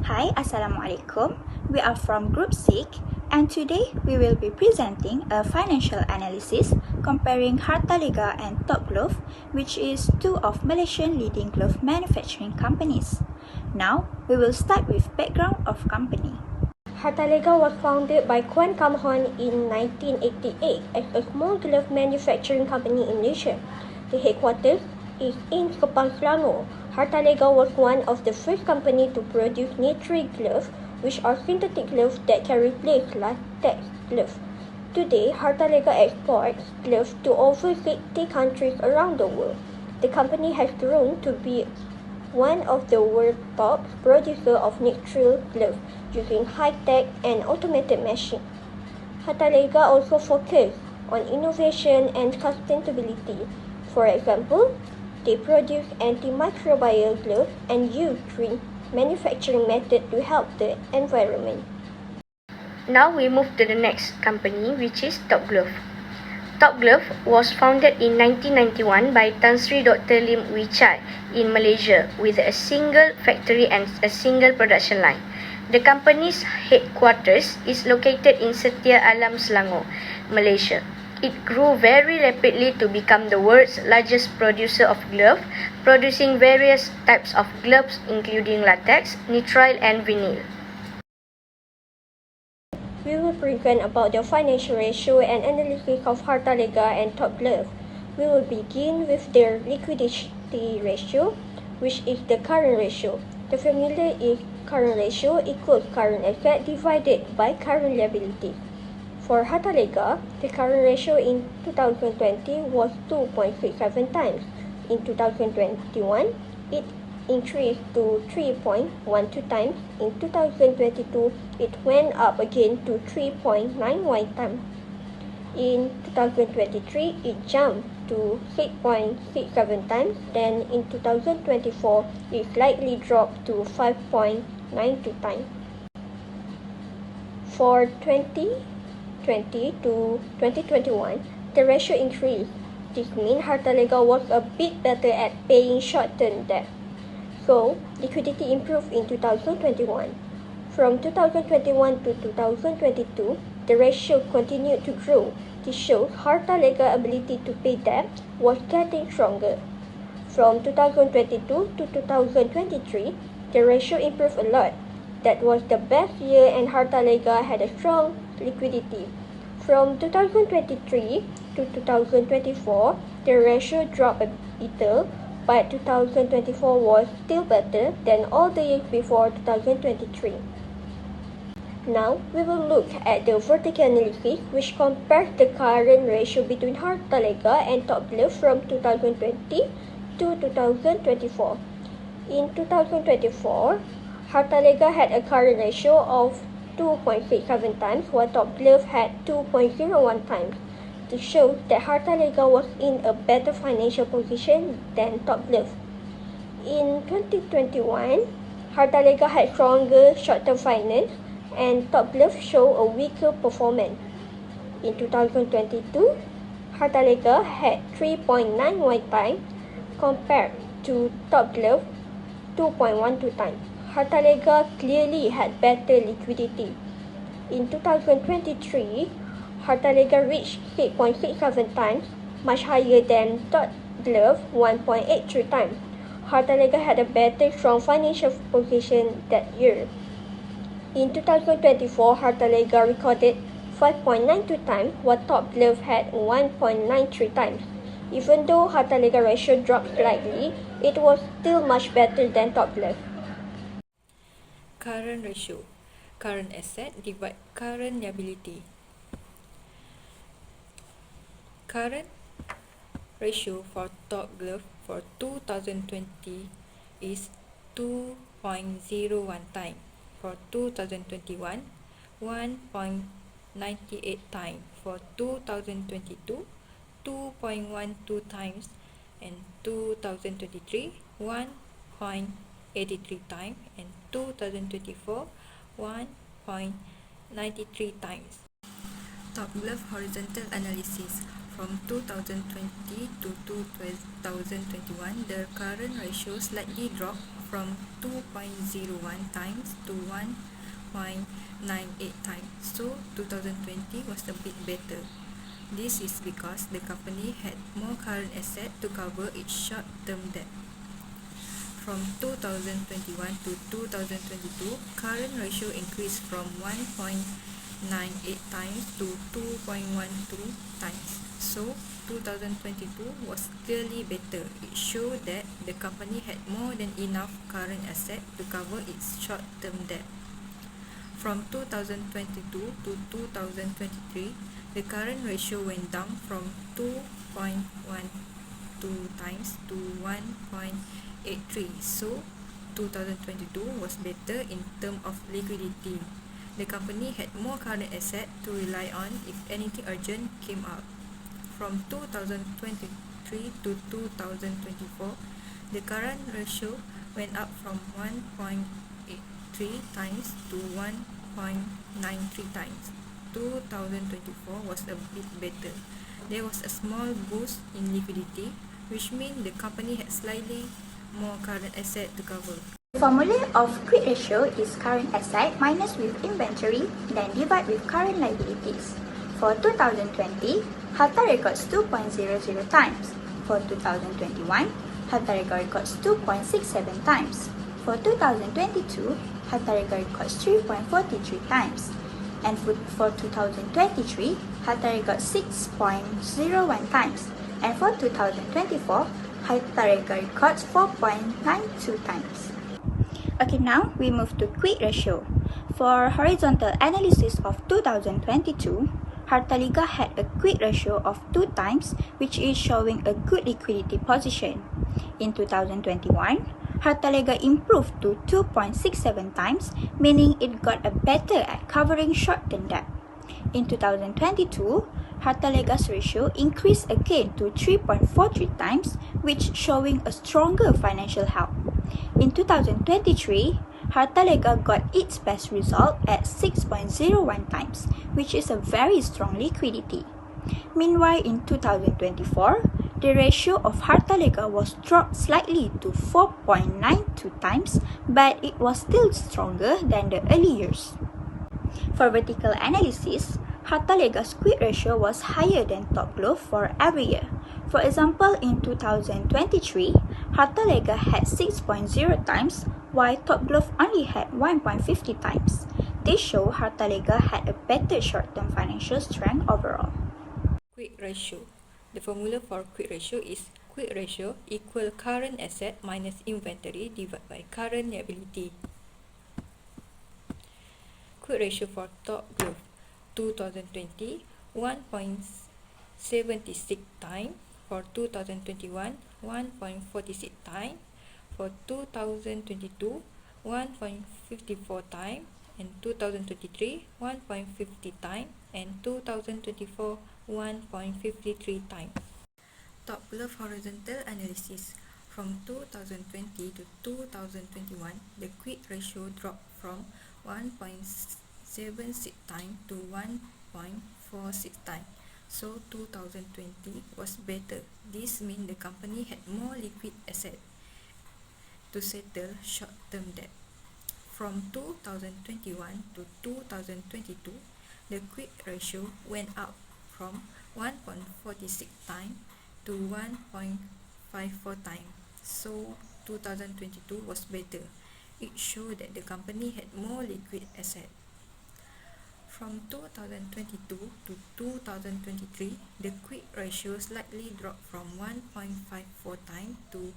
Hi, Assalamualaikum. We are from Group 6 and today we will be presenting a financial analysis comparing Hartalega and Top Glove, which is two of Malaysian leading glove manufacturing companies. Now, we will start with background of company. Hartalega was founded by Kuan Kam Hon in 1988 as a small glove manufacturing company in Malaysia. The headquarters is in Sepang, Selangor. Hartalega was one of the first companies to produce knit-free gloves, which are synthetic gloves that can replace latex gloves. Today, Hartalega exports gloves to over 60 countries around the world. The company has grown to be one of the world's top producers of knit-free gloves using high-tech and automated machines. Hartalega also focuses on innovation and sustainability. For example, they produce antimicrobial gloves and use green manufacturing methods to help the environment. Now we move to the next company, which is Top Glove. Top Glove was founded in 1991 by Tan Sri Dr. Lim Wee Chai in Malaysia with a single factory and a single production line. The company's headquarters is located in Setia Alam, Selangor, Malaysia. It grew very rapidly to become the world's largest producer of gloves, producing various types of gloves including latex, nitrile and vinyl. We will present about the financial ratio and analysis of Hartalega and Top Glove. We will begin with their liquidity ratio, which is the current ratio. The formula is current ratio equals current asset divided by current liability. For Hartalega, the current ratio in 2020 was 2.67 times. In 2021, it increased to 3.12 times. In 2022, it went up again to 3.91 times. In 2023, it jumped to 6.67 times. Then in 2024, it slightly dropped to 5.92 times. For 2020 to 2021, the ratio increased. This means Hartalega was a bit better at paying short-term debt. So, liquidity improved in 2021. From 2021 to 2022, the ratio continued to grow. This shows Hartalega's ability to pay debt was getting stronger. From 2022 to 2023, the ratio improved a lot. That was the best year and Hartalega had a strong liquidity. From 2023 to 2024, the ratio dropped a little, but 2024 was still better than all the years before 2023. Now, we will look at the vertical analysis, which compares the current ratio between Hartalega and Top Glove from 2020 to 2024. In 2024, Hartalega had a current ratio of 2.67 times, while Top Glove had 2.01 times. This shows that Hartalega was in a better financial position than Top Glove. In 2021, Hartalega had stronger short-term finance and Top Glove showed a weaker performance. In 2022, Hartalega had 3.91 times compared to Top Glove 2.12 times. Hartalega clearly had better liquidity. In 2023, Hartalega reached 6.67 times, much higher than Top Glove 1.83 times. Hartalega had a better strong financial position that year. In 2024, Hartalega recorded 5.92 times, while Top Glove had 1.93 times. Even though Hartalega ratio dropped slightly, it was still much better than Top Glove. Current ratio, current asset divide current liability. Current ratio for Top Glove for 2020 is 2.01 times. For 2021, 1.98 times. For 2022, 2.12 times. And 2023, 1.83 times. And 2024, 1.93 times. Top Glove horizontal analysis. From 2020 to 2021, the current ratio slightly dropped from 2.01 times to 1.98 times. So 2020 was a bit better. This is because the company had more current asset to cover its short-term debt. From 2021 to 2022, current ratio increased from 1.98 times to 2.12 times. So 2022 was clearly better. It showed that the company had more than enough current asset to cover its short-term debt. From 2022 to 2023, the current ratio went down from 2.12 times to 1.83. So 2022 was better in terms of liquidity. The company had more current asset to rely on if anything urgent came up. From 2023 to 2024, the current ratio went up from 1.83 times to 1.93 times. 2024 was a bit better. There was a small boost in liquidity, which means the company had slightly more current asset to cover. The formula of quick ratio is current asset minus with inventory, then divide with current liabilities. For 2020, Harta records 2.00 times. For 2021, Harta records 2.67 times. For 2022, Harta records 3.43 times. And for 2023, Harta records 6.01 times. And for 2024, Harta records 4.92 times. Okay, now we move to quick ratio. For horizontal analysis of 2022, Hartaliga had a quick ratio of 2 times, which is showing a good liquidity position. In 2021, Hartaliga improved to 2.67 times, meaning it got a better at covering short-term debt. In 2022, Hartaliga's ratio increased again to 3.43 times, which showing a stronger financial health. In 2023, Hartaliga got its best result at 6.01 times, which is a very strong liquidity. Meanwhile, in 2024, the ratio of Hartaliga was dropped slightly to 4.92 times, but it was still stronger than the early years. For vertical analysis, Hartaliga's quick ratio was higher than Top Glove for every year. For example, in 2023, Hartaliga had 6.0 times, while Top Glove only had 1.50 times. This shows Hartaliga had a better short-term financial strength overall. Quick ratio. The formula for quick ratio is quick ratio equal current asset minus inventory divided by current liability. Quick ratio for Top Glove 2020 1.76 time. For 2021 1.46 time. For 2022 1.54 time, and 2023 1.50 time, and 2024 1.53 time. Top Glove horizontal analysis. From 2020 to 2021, the quick ratio dropped from 1.76 time to 1.46 time. So 2020 was better. This means the company had more liquid asset to settle short-term debt. From 2021 to 2022, the quick ratio went up from 1.46 time to 1.54 time. So 2022 was better. It showed that the company had more liquid asset. From 2022 to 2023, the quick ratio slightly dropped from 1.54 time to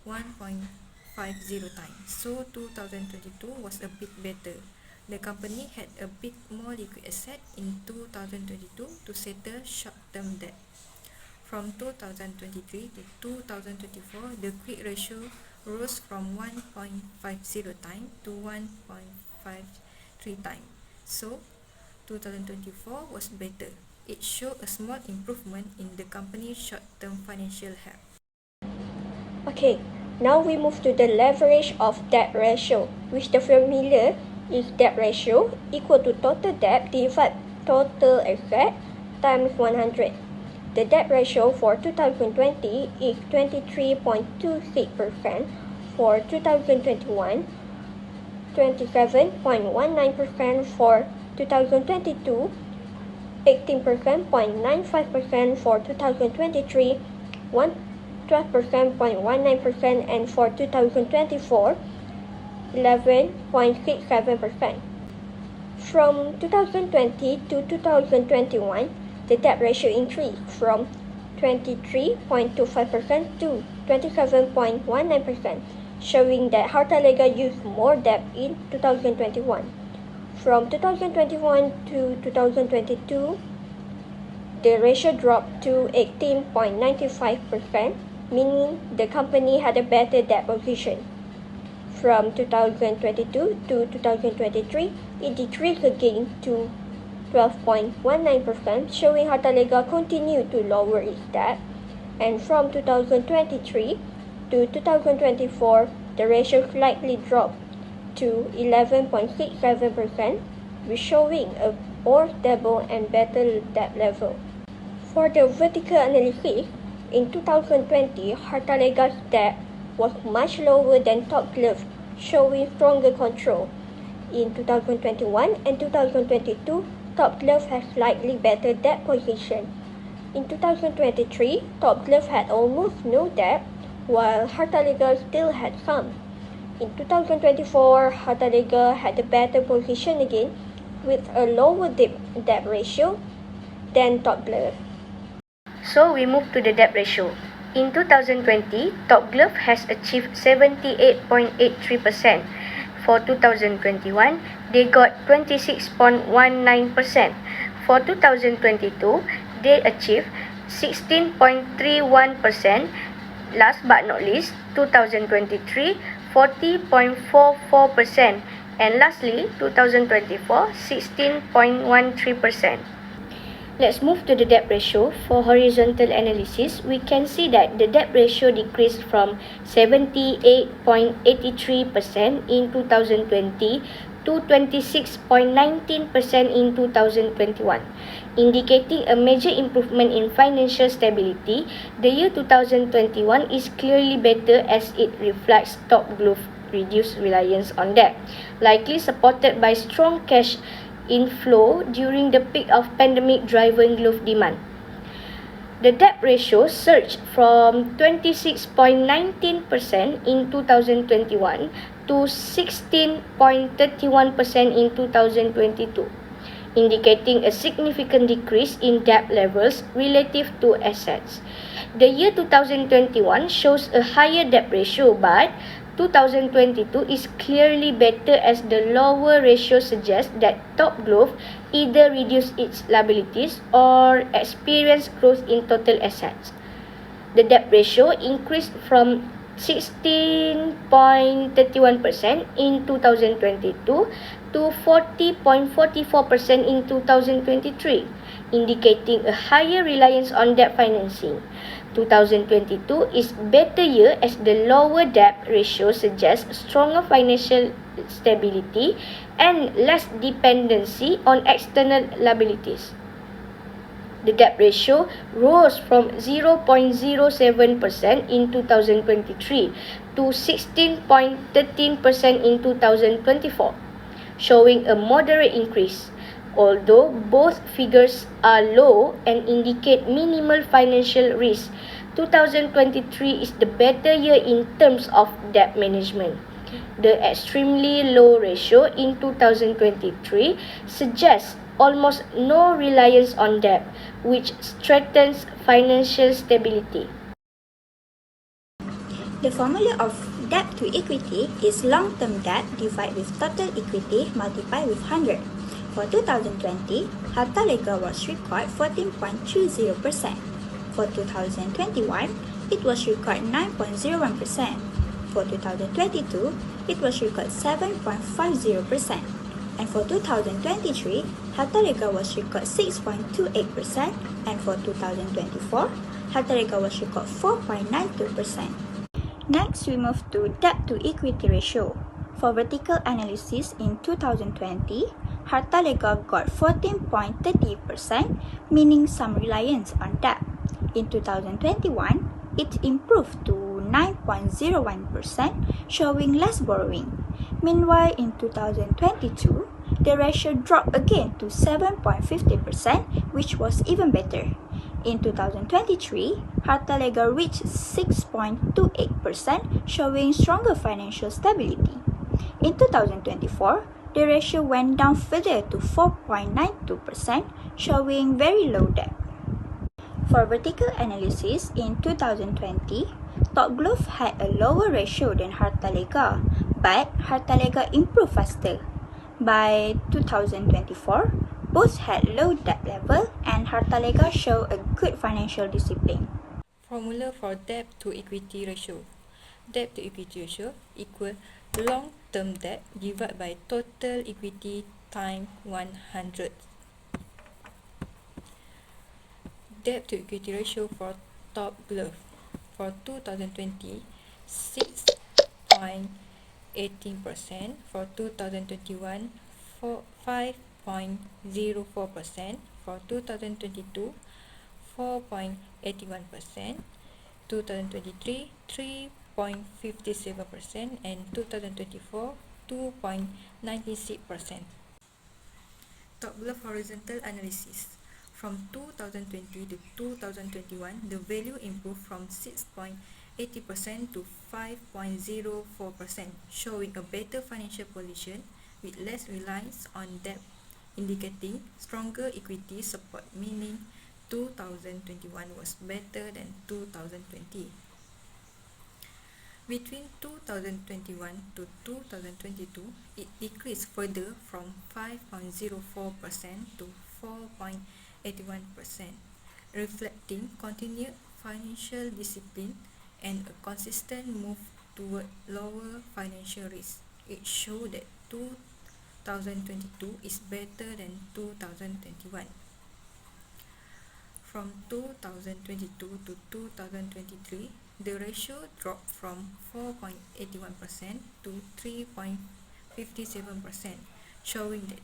1.50 times. So 2022 was a bit better. The company had a bit more liquid asset in 2022 to settle short-term debt. From 2023 to 2024, the quick ratio rose from 1.50 time to 1.53 time. So 2024 was better. It showed a small improvement in the company's short-term financial health. Okay, now we move to the leverage of debt ratio, which the formula is debt ratio equal to total debt divided total asset times 100. The debt ratio for 2020 is 23.26%, for 2021, 27.19% for 2022, 18.95% for 2023, 12.19%, and for 2024, 11.67%. From 2020 to 2021, the debt ratio increased from 23.25% to 27.19%, showing that Hartalega used more debt in 2021. From 2021 to 2022, the ratio dropped to 18.95%, meaning the company had a better debt position. From 2022 to 2023, it decreased again to 12.19%, showing Hartalega continued to lower its debt. And from 2023 to 2024, the ratio slightly dropped to 11.67%, showing a more stable and better debt level. For the vertical analysis, in 2020, Hartalega's debt was much lower than Top Glove, showing stronger control. In 2021 and 2022, Top Glove has slightly better debt position. In 2023, Top Glove had almost no debt, while Hartalega still had some. In 2024, Hartalega had a better position again, with a lower debt ratio than Top Glove. So we move to the debt ratio. In 2020, Top Glove has achieved 78.83%. For 2021, they got 26.19%. For 2022, they achieved 16.31%. Last but not least, 2023, 40.44%. And lastly, 2024, 16.13%. Let's move to the debt ratio. For horizontal analysis, we can see that the debt ratio decreased from 78.83% in 2020 to 26.19% in 2021, indicating a major improvement in financial stability. The year 2021 is clearly better as it reflects Top Glove reduced reliance on debt, likely supported by strong cash inflow during the peak of pandemic-driven glove demand. The debt ratio surged from 26.19% in 2021 to 16.31% in 2022, indicating a significant decrease in debt levels relative to assets. The year 2021 shows a higher debt ratio, but 2022 is clearly better as the lower ratio suggests that Top Glove either reduced its liabilities or experienced growth in total assets. The debt ratio increased from 16.31% in 2022 to 40.44% in 2023, indicating a higher reliance on debt financing. 2022 is better year as the lower debt ratio suggests stronger financial stability and less dependency on external liabilities. The debt ratio rose from 0.07% in 2023 to 16.13% in 2024, showing a moderate increase. Although both figures are low and indicate minimal financial risk, 2023 is the better year in terms of debt management. The extremely low ratio in 2023 suggests almost no reliance on debt, which strengthens financial stability. The formula of debt to equity is long-term debt divided with total equity multiplied with 100. For 2020, Hartalega was recorded 14.30%. For 2021, it was recorded 9.01%. For 2022, it was recorded 7.50%. And for 2023, Hartalega was recorded 6.28%. And for 2024, Hartalega was recorded 4.92%. Next, we move to debt to equity ratio. For vertical analysis in 2020, Hartalega got 14.30%, meaning some reliance on debt. In 2021, it improved to 9.01%, showing less borrowing. Meanwhile, in 2022, the ratio dropped again to 7.50%, which was even better. In 2023, Harta Lega reached 6.28%, showing stronger financial stability. In 2024, the ratio went down further to 4.92%, showing very low debt. For vertical analysis, in 2020, Top Glove had a lower ratio than Harta Lega, but Harta Lega improved faster. By 2024, both had low debt level and Harta Lega showed a good financial discipline. Formula for debt to equity ratio. Debt to equity ratio equal long-term debt divided by total equity times 100. Debt to equity ratio for Top Glove for 2020 6.18%, for 2021 5.04%, for 2022 4.81%, 2023 3.57%, and 2024 2.96%. Top Glove horizontal analysis. From 2020 to 2021, the value improved from 6.80% to 5.04%, showing a better financial position with less reliance on debt, indicating stronger equity support, meaning 2021 was better than 2020. Between 2021 to 2022, it decreased further from 5.04% to 4.81%, reflecting continued financial discipline and a consistent move toward lower financial risk. It showed that 2022 is better than 2021. From 2022 to 2023, the ratio dropped from 4.81% to 3.57%, showing that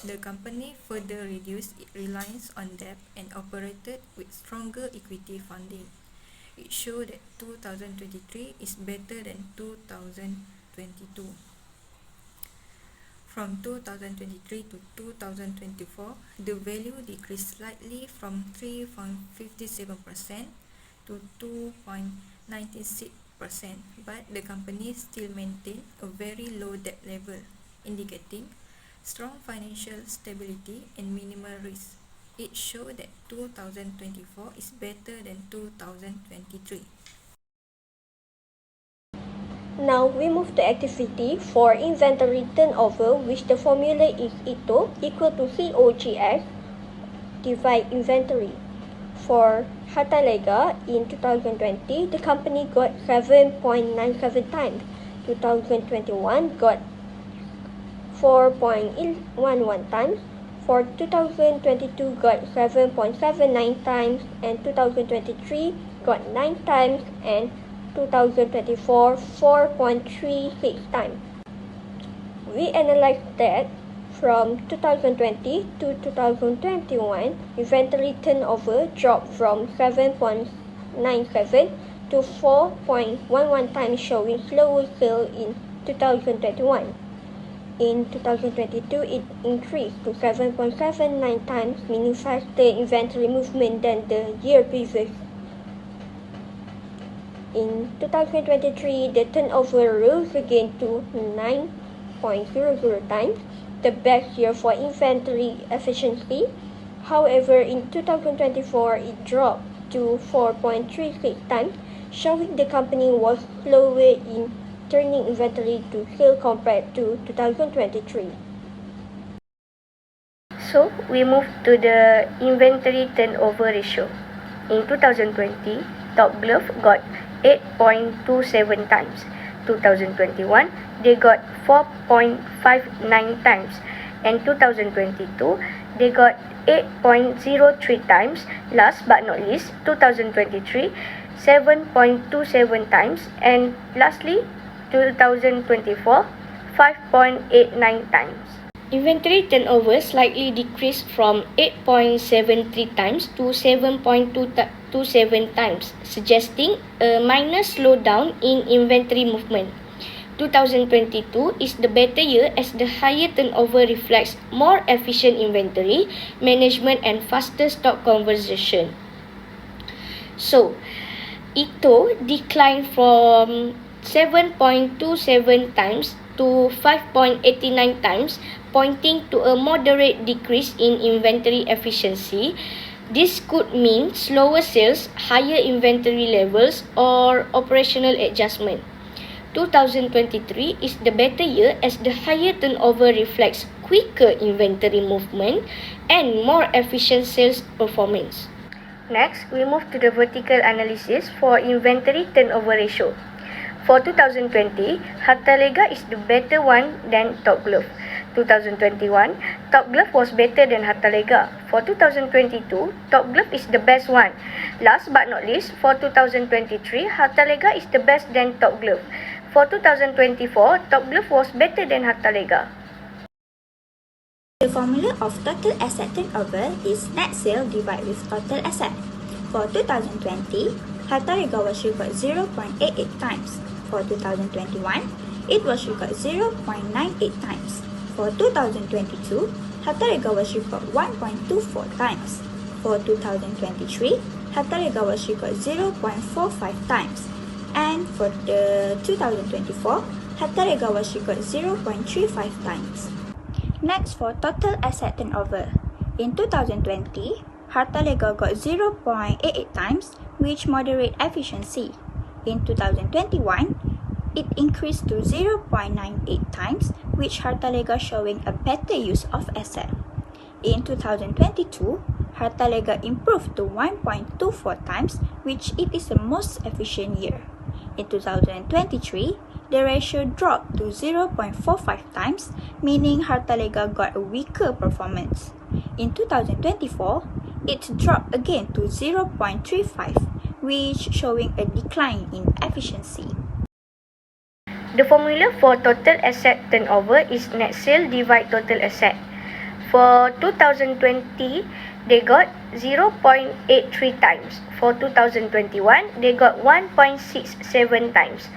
the company further reduced its reliance on debt and operated with stronger equity funding. It showed that 2023 is better than 2022. From 2023 to 2024, the value decreased slightly from 3.57% to 2.96%, but the company still maintained a very low debt level, indicating strong financial stability and minimal risk. It showed that 2024 is better than 2023. Now we move to activity for inventory turnover, which the formula is ITO equal to COGS divide inventory. For Harta Lega in 2020, the company got 7.97 times. 2021 got 4.11 times. For 2022 got 7.79 times, and 2023 got 9 times, and 2024 4.36 times. We analyzed that from 2020 to 2021, inventory turnover dropped from 7.97 to 4.11 times, showing slower sale in 2021. In 2022, it increased to 7.79 times, meaning faster inventory movement than the year previous. In 2023, the turnover rose again to 9.00 times, the best year for inventory efficiency. However, in 2024, it dropped to 4.36 times, showing the company was slower in turning inventory to sale compared to 2023. So, we move to the inventory turnover ratio. In 2020, Top Glove got 8.27 times. 2021, they got 4.59 times. And 2022, they got 8.03 times. Last but not least, 2023, 7.27 times. And lastly, 2024, 5.89 times. Inventory turnover slightly decreased from 8.73 times to 7.27 times, suggesting a minor slowdown in inventory movement. 2022 is the better year as the higher turnover reflects more efficient inventory management and faster stock conversion. So, Ito declined from 7.27 times to 5.89 times, pointing to a moderate decrease in inventory efficiency. This could mean slower sales, higher inventory levels, or operational adjustment. 2023 is the better year as the higher turnover reflects quicker inventory movement and more efficient sales performance. Next, we move to the vertical analysis for inventory turnover ratio. For 2020, Hartalega is the better one than Top Glove. 2021, Top Glove was better than Hartalega. For 2022, Top Glove is the best one. Last but not least, for 2023, Hartalega is the best than Top Glove. For 2024, Top Glove was better than Hartalega. The formula of total asset turnover is net sale divided with total asset. For 2020, Hartalega was equal 0.88 times. For 2021, it was equal 0.98 times. For 2022, Hartalega was equal 1.24 times. For 2023, Hartalega was equal 0.45 times. And for the 2024, Hartalega was equal 0.35 times. Next, for total asset turnover. In 2020, Hartalega got 0.88 times, which moderate efficiency. In 2021, it increased to 0.98 times, which Hartalega showing a better use of asset. In 2022, Hartalega improved to 1.24 times, which it is the most efficient year. In 2023, the ratio dropped to 0.45 times, meaning Hartalega got a weaker performance. In 2024, it dropped again to 0.35, which showing a decline in efficiency. The formula for total asset turnover is net sale divide total asset. For 2020, they got 0.83 times. For 2021, they got 1.67 times.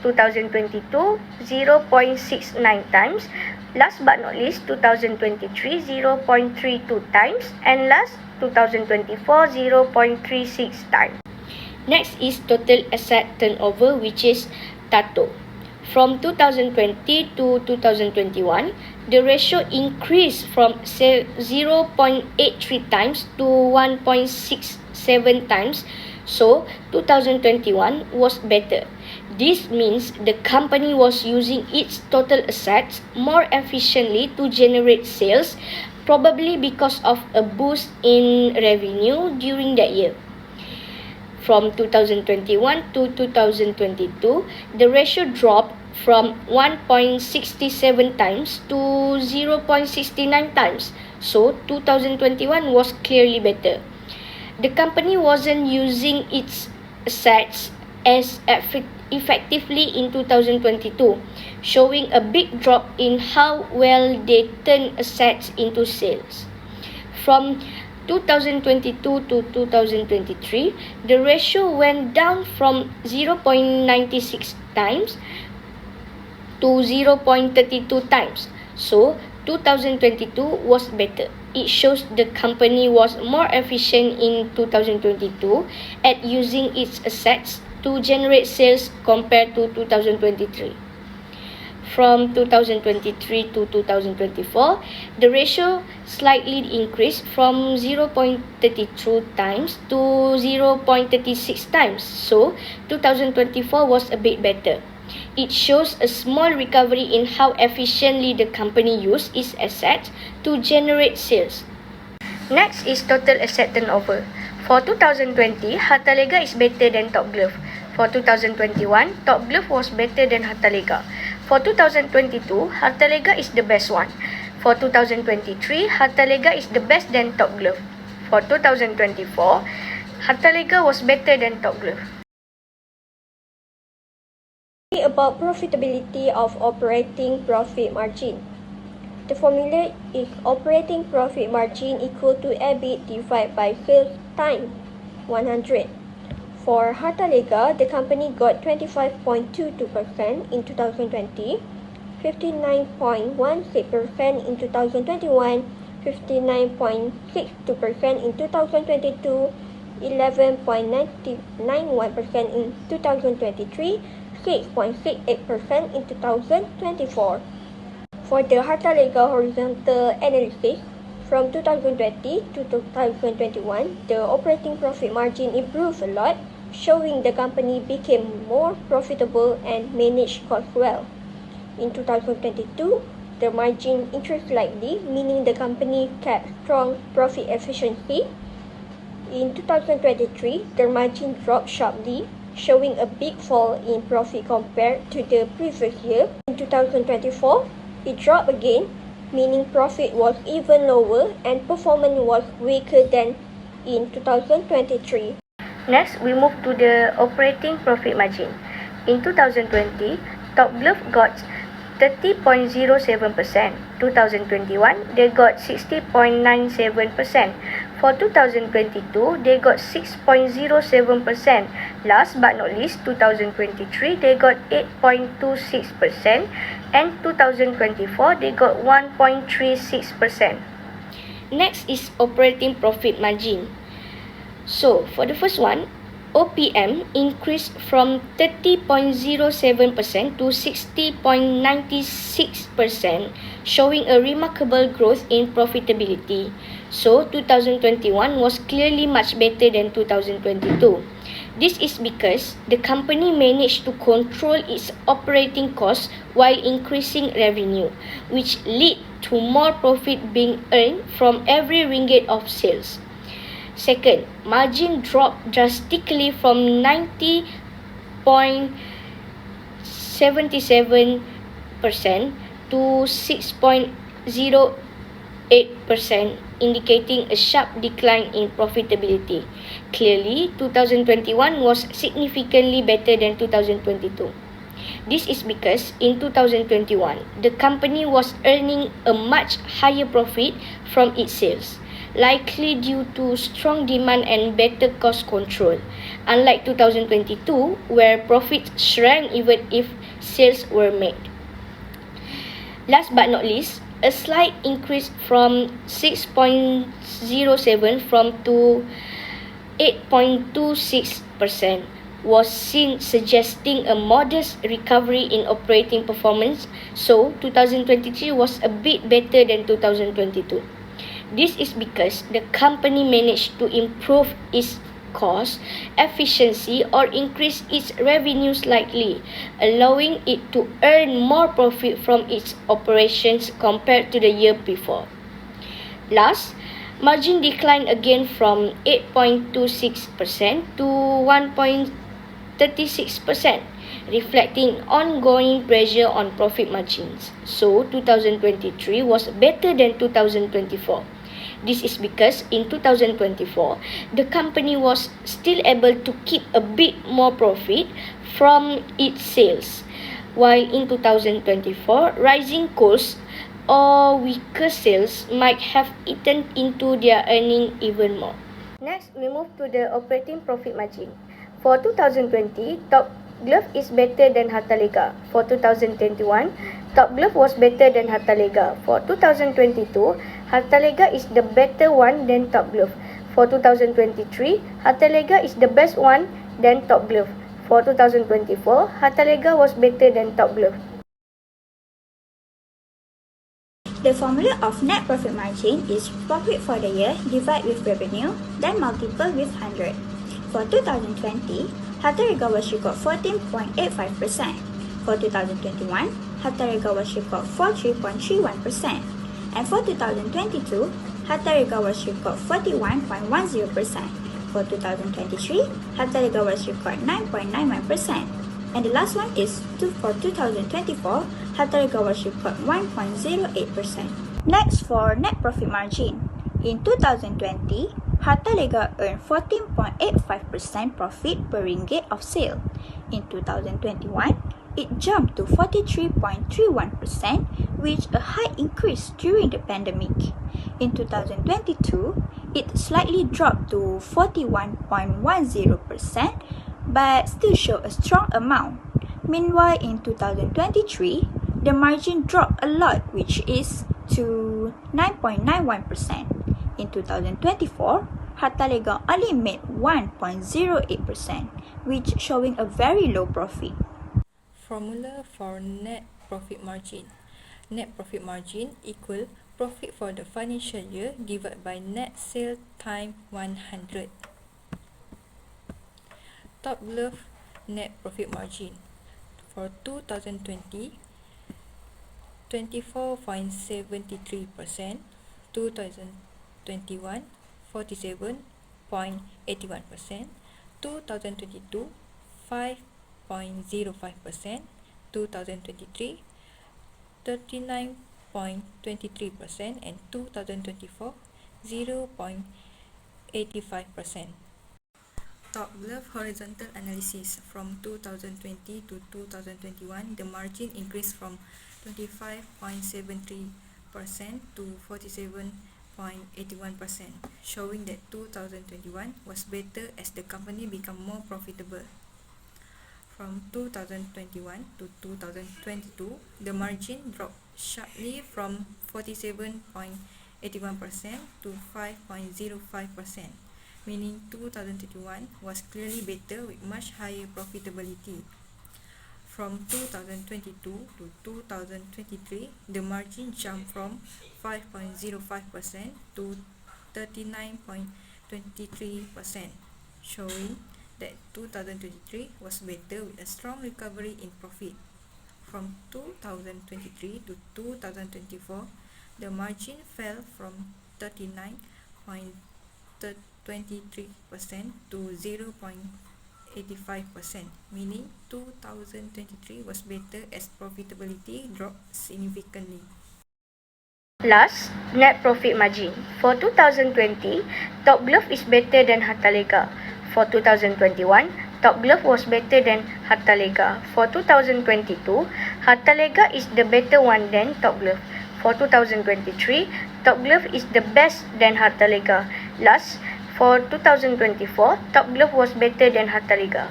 2022, 0.69 times. Last but not least, 2023, 0.32 times. And last, 2024, 0.36 times. Next is total asset turnover, which is TATO. From 2020 to 2021, the ratio increased from 0.83 times to 1.67 times. So, 2021 was better. This means the company was using its total assets more efficiently to generate sales, probably because of a boost in revenue during that year. From 2021 to 2022, the ratio dropped from 1.67 times to 0.69 times. So, 2021 was clearly better. The company wasn't using its assets as effectively in 2022, showing a big drop in how well they turn assets into sales. From 2022 to 2023, the ratio went down from 0.96 times to 0.32 times. So, 2022 was better. It shows the company was more efficient in 2022 at using its assets to generate sales compared to 2023. From 2023 to 2024, the ratio slightly increased from 0.32 times to 0.36 times. So, 2024 was a bit better. It shows a small recovery in how efficiently the company used its assets to generate sales. Next is total asset turnover. For 2020, Hartalega is better than Top Glove. For 2021, Top Glove was better than Hartalega. For 2022, Hartalega is the best one. For 2023, Hartalega is the best than Top Glove. For 2024, Hartalega was better than Top Glove. About profitability of operating profit margin. The formula is operating profit margin equal to EBIT divided by sales times 100. For Hartalega, the company got 25.22% in 2020, 59.16% in 2021, 59.62% in 2022, 11.91% in 2023, 6.68% in 2024. For the Hartalega horizontal analysis, from 2020 to 2021, the operating profit margin improved a lot, showing the company became more profitable and managed costs well. In 2022, the margin increased slightly, meaning the company kept strong profit efficiency. In 2023, the margin dropped sharply, showing a big fall in profit compared to the previous year. In 2024, it dropped again, meaning profit was even lower and performance was weaker than in 2023. Next, we move to the operating profit margin. In 2020, Top Glove got 30.07%. 2021, they got 60.97%. For 2022, they got 6.07%. Last but not least, 2023, they got 8.26%. And 2024, they got 1.36%. Next is operating profit margin. So, for the first one, OPM increased from 30.07% to 60.96%, showing a remarkable growth in profitability. So, 2021 was clearly much better than 2022. This is because the company managed to control its operating costs while increasing revenue, which led to more profit being earned from every ringgit of sales. Second, margin dropped drastically from 90.77% to 6.08%, indicating a sharp decline in profitability. Clearly, 2021 was significantly better than 2022. This is because in 2021, the company was earning a much higher profit from its sales, likely due to strong demand and better cost control, unlike 2022, where profits shrank even if sales were made. Last but not least, a slight increase from 6.07% to 8.26% was seen, suggesting a modest recovery in operating performance, so 2023 was a bit better than 2022. This is because the company managed to improve its cost efficiency or increase its revenue slightly, allowing it to earn more profit from its operations compared to the year before. Last, margin declined again from 8.26% to 1.36%, reflecting ongoing pressure on profit margins. So, 2023 was better than 2024. This is because in 2024, the company was still able to keep a bit more profit from its sales, while in 2024, rising costs or weaker sales might have eaten into their earning even more. Next, we move to the operating profit margin. For 2020, Top Glove is better than Hartalega. For 2021, Top Glove was better than Hartalega. For 2022, Hartalega is the better one than Top Glove. For 2023, Hartalega is the best one than Top Glove. For 2024, Hartalega was better than Top Glove. The formula of net profit margin is profit for the year divided with revenue, then multiple with 100. For 2020, Hartalega was record 14.85%. For 2021, Hartalega was record 43.31%. And for 2022, Hartalega was record 41.10%. For 2023, Hartalega was record 9.91%. And the last one is for 2024, Hartalega was record 1.08%. Next, for net profit margin. In 2020, Hartalega earned 14.85% profit per ringgit of sale. In 2021, it jumped to 43.31%, reached a high increase during the pandemic. In 2022, it slightly dropped to 41.10%, but still showed a strong amount. Meanwhile, in 2023, the margin dropped a lot, which is to 9.91%. In 2024, Hartalega only made 1.08%, which showing a very low profit. Formula for net profit margin. Net profit margin equal profit for the financial year divided by net sale times 100. Top Glove net profit margin for 2020 24.73%, 2021 47.81%, 2022 5.05%, 2023 39.23%, and 2024 0.85%. Top Glove horizontal analysis. From 2020 to 2021, the margin increased from 25.73% to 47.81%, showing that 2021 was better as the company became more profitable. From 2021 to 2022, the margin dropped sharply from 47.81% to 5.05%, meaning 2021 was clearly better with much higher profitability. From 2022 to 2023, the margin jumped from 5.05% to 39.23%, showing that 2023 was better with a strong recovery in profit. From 2023 to 2024, the margin fell from 39.23% to 0.85%, meaning 2023 was better as profitability dropped significantly. Last, net profit margin. For 2020, Top Glove is better than Hartalega. For 2021, Top Glove was better than Hartalega. For 2022, Hartalega is the better one than Top Glove. For 2023, Top Glove is the best than Hartalega. Last, for 2024, Top Glove was better than Hartalega.